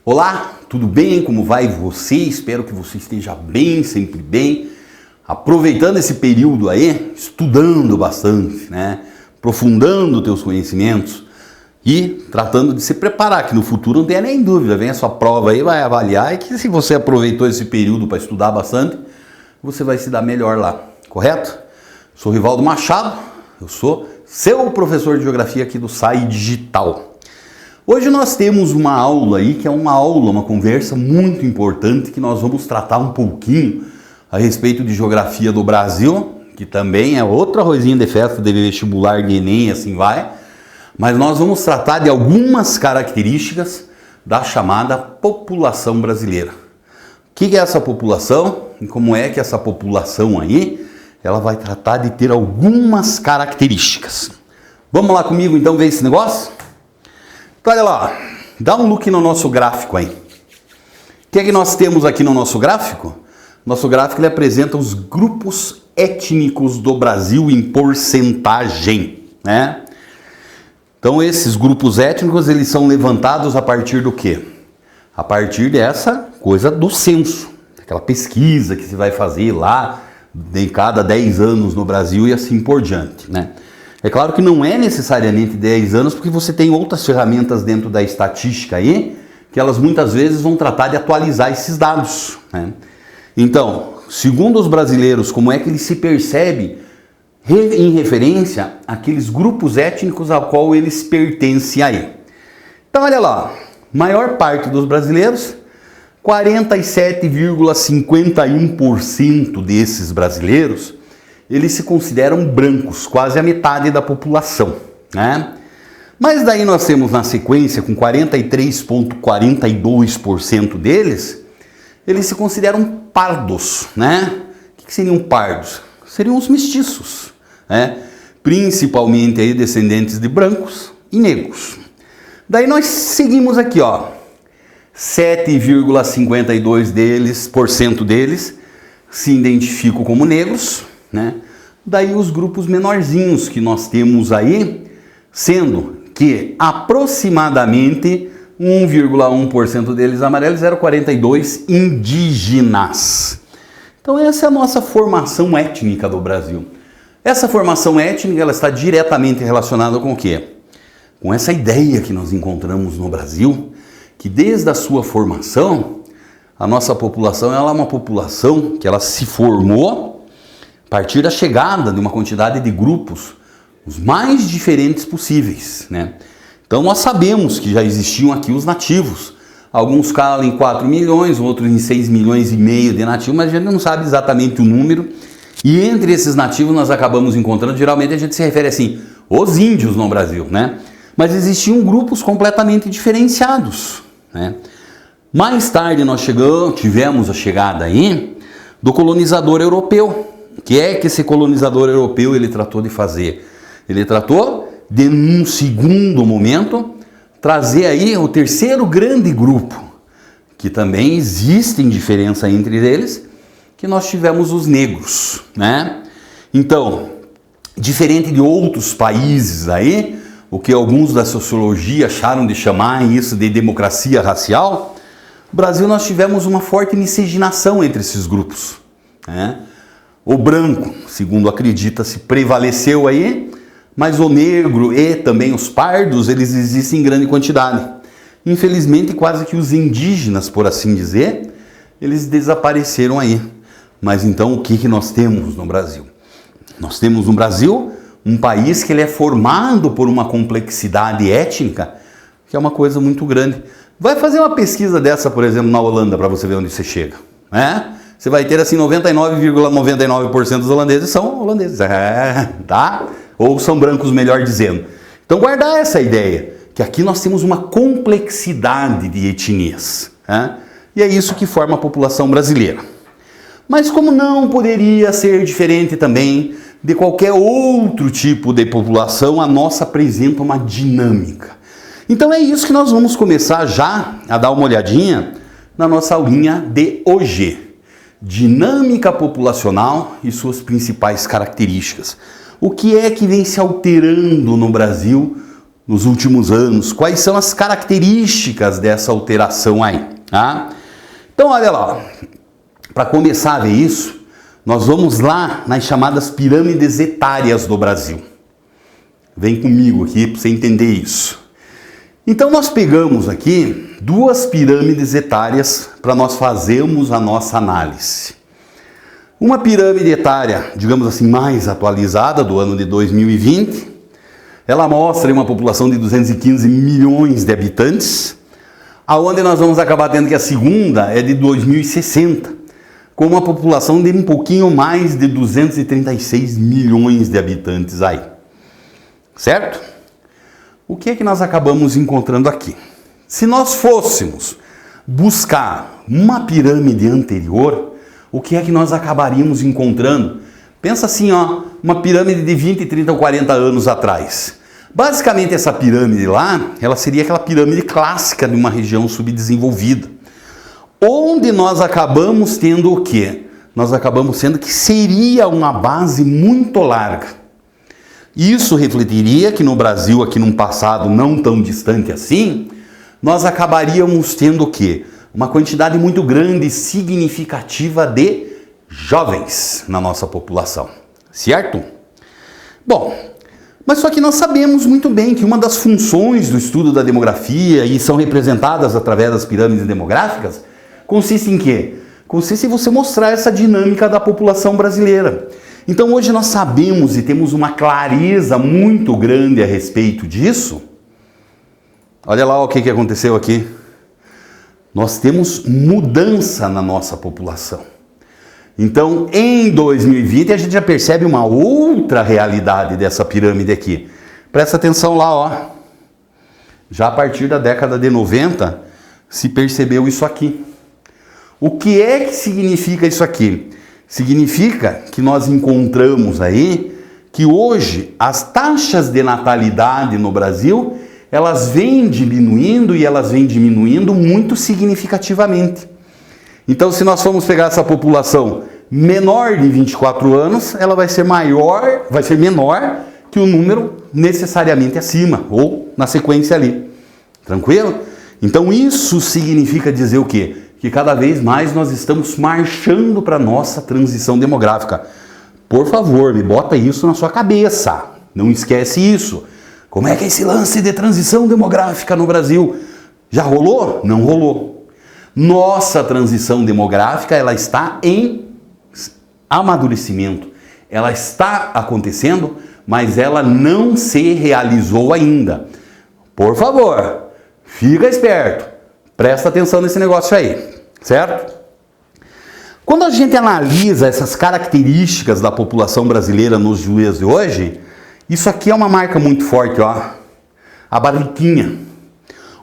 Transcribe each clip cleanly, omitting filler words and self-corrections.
Olá, tudo bem? Como vai você? Espero que você esteja bem, sempre bem. Aproveitando esse período aí, estudando bastante, né? Aprofundando teus conhecimentos e tratando de se preparar, que no futuro não tenha nem dúvida. Vem a sua prova aí, vai avaliar e que se você aproveitou esse período para estudar bastante, você vai se dar melhor lá, correto? Sou Rivaldo Machado, eu sou seu professor de Geografia aqui do SAI Digital. Hoje nós temos uma aula aí, que é uma conversa muito importante, que nós vamos tratar um pouquinho a respeito de Geografia do Brasil, que também é outro arrozinho de festa de vestibular de Enem, assim vai. Mas nós vamos tratar de algumas características da chamada população brasileira. O que é essa população e como é que essa população aí, ela vai tratar de ter algumas características. Vamos lá comigo então ver esse negócio? Então, olha lá, dá um look no nosso gráfico aí. O que é que nós temos aqui no nosso gráfico? Nosso gráfico ele apresenta os grupos étnicos do Brasil em porcentagem, né? Então esses grupos étnicos eles são levantados a partir do quê? A partir dessa coisa do censo, aquela pesquisa que se vai fazer lá de cada 10 anos no Brasil e assim por diante, né? É claro que não é necessariamente 10 anos, porque você tem outras ferramentas dentro da estatística aí, que elas muitas vezes vão tratar de atualizar esses dados, né? Então, segundo os brasileiros, como é que ele se percebe em referência àqueles grupos étnicos ao qual eles pertencem aí? Então, olha lá, maior parte dos brasileiros, 47,51% desses brasileiros, eles se consideram brancos, quase a metade da população, né? Mas daí nós temos na sequência, com 43,42% deles, eles se consideram pardos, né? O que seriam pardos? Seriam os mestiços, né? Principalmente aí descendentes de brancos e negros. Daí nós seguimos aqui, ó, 7,52% deles se identificam como negros, né? Daí os grupos menorzinhos que nós temos aí, sendo que aproximadamente 1,1% deles amarelos, 0,42% indígenas. Então essa é a nossa formação étnica do Brasil. Essa formação étnica ela está diretamente relacionada com o quê? Com essa ideia que nós encontramos no Brasil, que desde a sua formação, a nossa população ela é uma população que ela se formou a partir da chegada de uma quantidade de grupos os mais diferentes possíveis, né? Então nós sabemos que já existiam aqui os nativos. Alguns calam em 4 milhões, outros em 6 milhões e meio de nativos, mas a gente não sabe exatamente o número. E entre esses nativos nós acabamos encontrando, geralmente a gente se refere assim, os índios no Brasil, né? Mas existiam grupos completamente diferenciados, né? Mais tarde nós tivemos a chegada aí do colonizador europeu. O que é que esse colonizador europeu ele tratou de fazer? Ele tratou de, num segundo momento, trazer aí o terceiro grande grupo, que também existem diferença entre eles, que nós tivemos os negros, né? Então, diferente de outros países aí, o que alguns da sociologia acharam de chamar isso de democracia racial, no Brasil nós tivemos uma forte miscigenação entre esses grupos, né? O branco, segundo acredita-se, prevaleceu aí, mas o negro e também os pardos, eles existem em grande quantidade. Infelizmente, quase que os indígenas, por assim dizer, eles desapareceram aí. Mas então, o que nós temos no Brasil? Nós temos no Brasil um país que ele é formado por uma complexidade étnica, que é uma coisa muito grande. Vai fazer uma pesquisa dessa, por exemplo, na Holanda, para você ver onde você chega, né? Você vai ter assim 99,99% dos holandeses são holandeses, tá? Ou são brancos, melhor dizendo. Então guardar essa ideia, que aqui nós temos uma complexidade de etnias, né? E é isso que forma a população brasileira. Mas como não poderia ser diferente também de qualquer outro tipo de população, a nossa apresenta uma dinâmica. Então é isso que nós vamos começar já a dar uma olhadinha na nossa aulinha de hoje. Dinâmica populacional e suas principais características. O que é que vem se alterando no Brasil nos últimos anos? Quais são as características dessa alteração aí? Tá? Então, olha lá, para começar a ver isso, nós vamos lá nas chamadas pirâmides etárias do Brasil. Vem comigo aqui para você entender isso. Então, nós pegamos aqui duas pirâmides etárias para nós fazermos a nossa análise. Uma pirâmide etária, digamos assim, mais atualizada, do ano de 2020, ela mostra uma população de 215 milhões de habitantes, aonde nós vamos acabar tendo que a segunda é de 2060, com uma população de um pouquinho mais de 236 milhões de habitantes aí. Certo? O que é que nós acabamos encontrando aqui? Se nós fôssemos buscar uma pirâmide anterior, o que é que nós acabaríamos encontrando? Pensa assim, ó, uma pirâmide de 20, 30 ou 40 anos atrás. Basicamente essa pirâmide lá, ela seria aquela pirâmide clássica de uma região subdesenvolvida. Onde nós acabamos tendo o quê? Nós acabamos sendo que seria uma base muito larga. Isso refletiria que no Brasil, aqui num passado não tão distante assim, nós acabaríamos tendo o quê? Uma quantidade muito grande e significativa de jovens na nossa população, certo? Bom, mas só que nós sabemos muito bem que uma das funções do estudo da demografia, e são representadas através das pirâmides demográficas, consiste em quê? Consiste em você mostrar essa dinâmica da população brasileira. Então hoje nós sabemos e temos uma clareza muito grande a respeito disso. Olha lá o que aconteceu aqui. Nós temos mudança na nossa população. Então, em 2020, a gente já percebe uma outra realidade dessa pirâmide aqui. Presta atenção lá, ó. Já a partir da década de 90, se percebeu isso aqui. O que é que significa isso aqui? Significa que nós encontramos aí que hoje as taxas de natalidade no Brasil, elas vêm diminuindo e elas vêm diminuindo muito significativamente. Então, se nós formos pegar essa população menor de 24 anos, ela vai ser menor que o número necessariamente acima, ou na sequência ali. Tranquilo? Então, isso significa dizer o quê? Que cada vez mais nós estamos marchando para a nossa transição demográfica. Por favor, me bota isso na sua cabeça. Não esquece isso. Como é que é esse lance de transição demográfica no Brasil? Já rolou? Não rolou. Nossa transição demográfica, ela está em amadurecimento. Ela está acontecendo, mas ela não se realizou ainda. Por favor, fica esperto. Presta atenção nesse negócio aí, certo? Quando a gente analisa essas características da população brasileira nos dias de hoje, isso aqui é uma marca muito forte, ó. A barriguinha,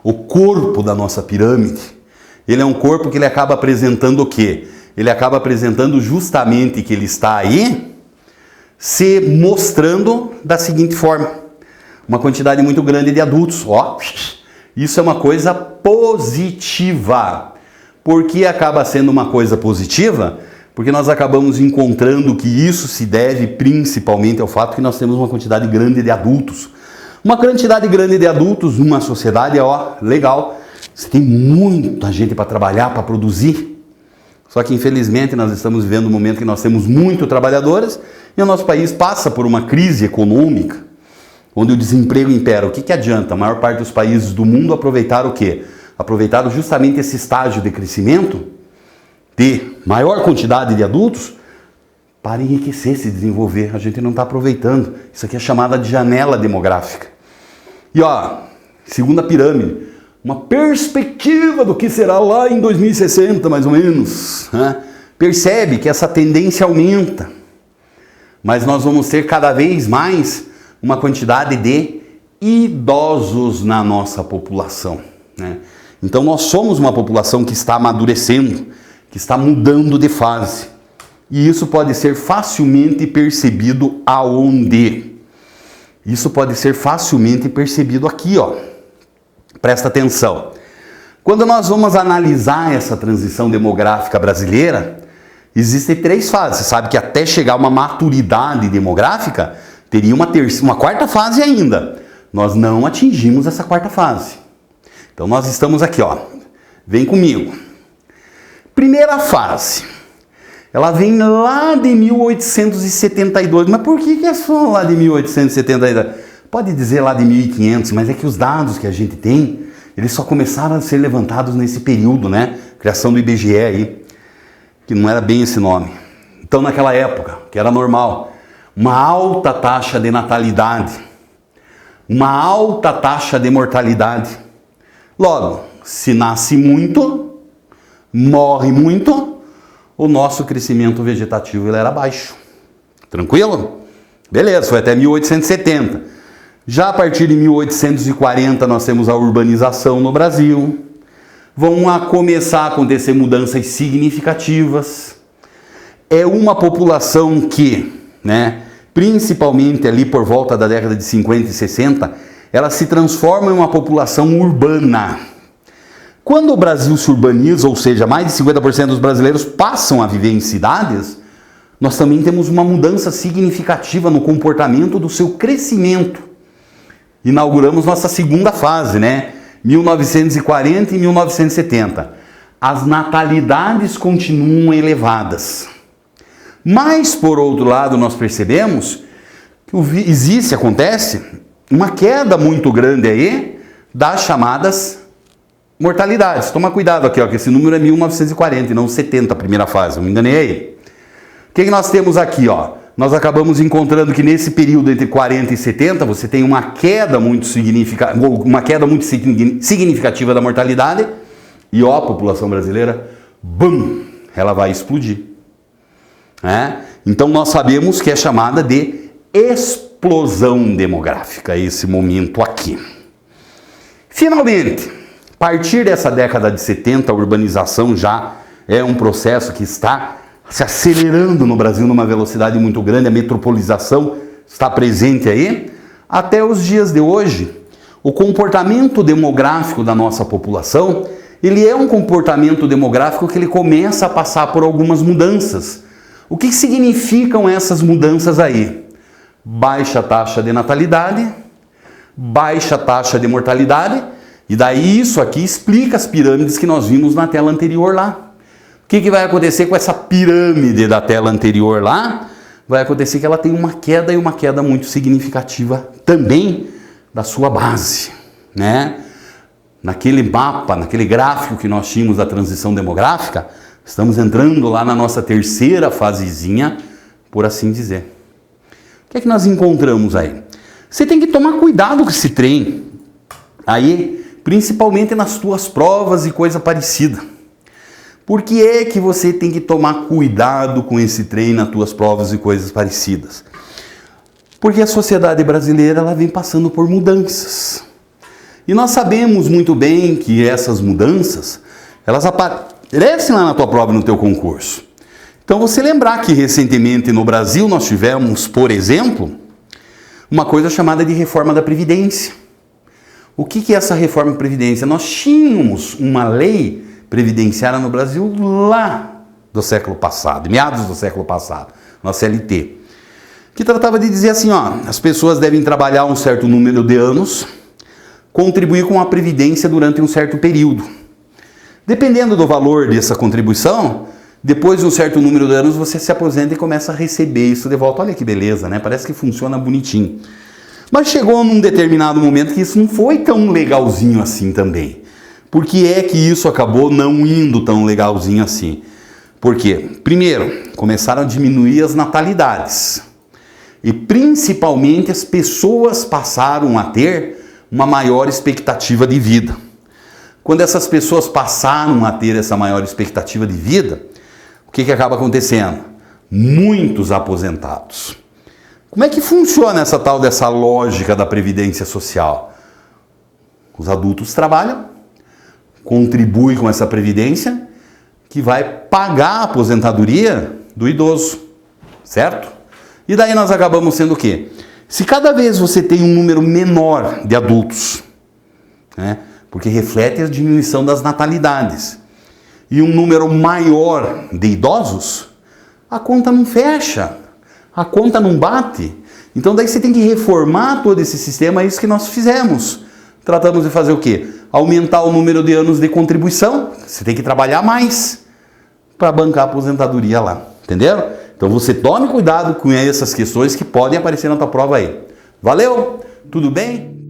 o corpo da nossa pirâmide. Ele é um corpo que ele acaba apresentando o quê? Ele acaba apresentando justamente que ele está aí se mostrando da seguinte forma. Uma quantidade muito grande de adultos, ó. Isso é uma coisa positiva. Por que acaba sendo uma coisa positiva? Porque nós acabamos encontrando que isso se deve principalmente ao fato que nós temos uma quantidade grande de adultos. Uma quantidade grande de adultos numa sociedade, ó, legal. Você tem muita gente para trabalhar, para produzir. Só que infelizmente nós estamos vivendo um momento que nós temos muito trabalhadores e o nosso país passa por uma crise econômica, onde o desemprego impera. O que adianta? A maior parte dos países do mundo aproveitaram o quê? Aproveitaram justamente esse estágio de crescimento, de maior quantidade de adultos, para enriquecer, se desenvolver. A gente não está aproveitando. Isso aqui é chamada de janela demográfica. E ó, segunda pirâmide, uma perspectiva do que será lá em 2060, mais ou menos. Né? Percebe que essa tendência aumenta, mas nós vamos ter cada vez mais uma quantidade de idosos na nossa população. Né? Então nós somos uma população que está amadurecendo, que está mudando de fase. E isso pode ser facilmente percebido aonde? Isso pode ser facilmente percebido aqui, ó. Presta atenção. Quando nós vamos analisar essa transição demográfica brasileira, existem 3 fases. Você sabe que até chegar a uma maturidade demográfica, teria uma quarta fase ainda. nós não atingimos essa quarta fase. Então nós estamos aqui, ó. Vem comigo. Primeira fase. Ela vem lá de 1872. Mas por que é só lá de 1872? Pode dizer lá de 1500, mas é que os dados que a gente tem, eles só começaram a ser levantados nesse período, né? Criação do IBGE aí, que não era bem esse nome. Então naquela época, que era normal, uma alta taxa de natalidade, uma alta taxa de mortalidade. Logo, se nasce muito, morre muito, o nosso crescimento vegetativo ele era baixo. Tranquilo? Beleza, foi até 1870. Já a partir de 1840 nós temos a urbanização no Brasil. Vão começar a acontecer mudanças significativas. É uma população que, né, principalmente ali por volta da década de 50 e 60, ela se transforma em uma população urbana. Quando o Brasil se urbaniza, ou seja, mais de 50% dos brasileiros passam a viver em cidades, nós também temos uma mudança significativa no comportamento do seu crescimento. Inauguramos nossa segunda fase, né? 1940 e 1970. As natalidades continuam elevadas. Mas, por outro lado, nós percebemos que acontece uma queda muito grande aí das chamadas mortalidades. Toma cuidado aqui, ó, que esse número é 1940 e não 70, a primeira fase, eu me enganei aí. O que nós temos aqui, ó? Nós acabamos encontrando que nesse período entre 40 e 70 você tem uma queda muito significativa da mortalidade e ó, a população brasileira, bum, ela vai explodir. Então nós sabemos que é chamada de explosão demográfica, esse momento aqui. Finalmente, a partir dessa década de 70, a urbanização já é um processo que está se acelerando no Brasil numa velocidade muito grande, a metropolização está presente aí. Até os dias de hoje, o comportamento demográfico da nossa população, ele é um comportamento demográfico que ele começa a passar por algumas mudanças. O que significam essas mudanças aí? Baixa taxa de natalidade, baixa taxa de mortalidade, e daí isso aqui explica as pirâmides que nós vimos na tela anterior lá. O que vai acontecer com essa pirâmide da tela anterior lá? Vai acontecer que ela tem uma queda e uma queda muito significativa também da sua base, né? Naquele mapa, naquele gráfico que nós tínhamos da transição demográfica, estamos entrando lá na nossa terceira fasezinha, por assim dizer. O que é que nós encontramos aí? Você tem que tomar cuidado com esse trem aí, principalmente nas tuas provas e coisa parecida. Por que é que você tem que tomar cuidado com esse trem nas tuas provas e coisas parecidas? Porque a sociedade brasileira ela vem passando por mudanças. E nós sabemos muito bem que essas mudanças, elas aparecem lá na tua prova e no teu concurso. Então você lembrar que recentemente no Brasil nós tivemos, por exemplo, uma coisa chamada de reforma da Previdência. O que é essa reforma da Previdência? Nós tínhamos uma lei previdenciária no Brasil lá do século passado, meados do século passado, nossa CLT, que tratava de dizer assim, ó, as pessoas devem trabalhar um certo número de anos, contribuir com a previdência durante um certo período. Dependendo do valor dessa contribuição, depois de um certo número de anos você se aposenta e começa a receber isso de volta. Olha que beleza, né? Parece que funciona bonitinho. Mas chegou num determinado momento que isso não foi tão legalzinho assim também. Por que é que isso acabou não indo tão legalzinho assim? Por quê? Primeiro, começaram a diminuir as natalidades. E principalmente as pessoas passaram a ter uma maior expectativa de vida. Quando essas pessoas passaram a ter essa maior expectativa de vida, o que acaba acontecendo? Muitos aposentados. Como é que funciona essa tal dessa lógica da previdência social? Os adultos trabalham, contribuem com essa previdência que vai pagar a aposentadoria do idoso, certo? E daí nós acabamos sendo o quê? Se cada vez você tem um número menor de adultos, né, porque reflete a diminuição das natalidades, e um número maior de idosos, a conta não fecha, a conta não bate. Então daí você tem que reformar todo esse sistema, é isso que nós fizemos. Tratamos de fazer o quê? Aumentar o número de anos de contribuição, você tem que trabalhar mais para bancar a aposentadoria lá, entendeu? Então você tome cuidado com essas questões que podem aparecer na tua prova aí. Valeu? Tudo bem?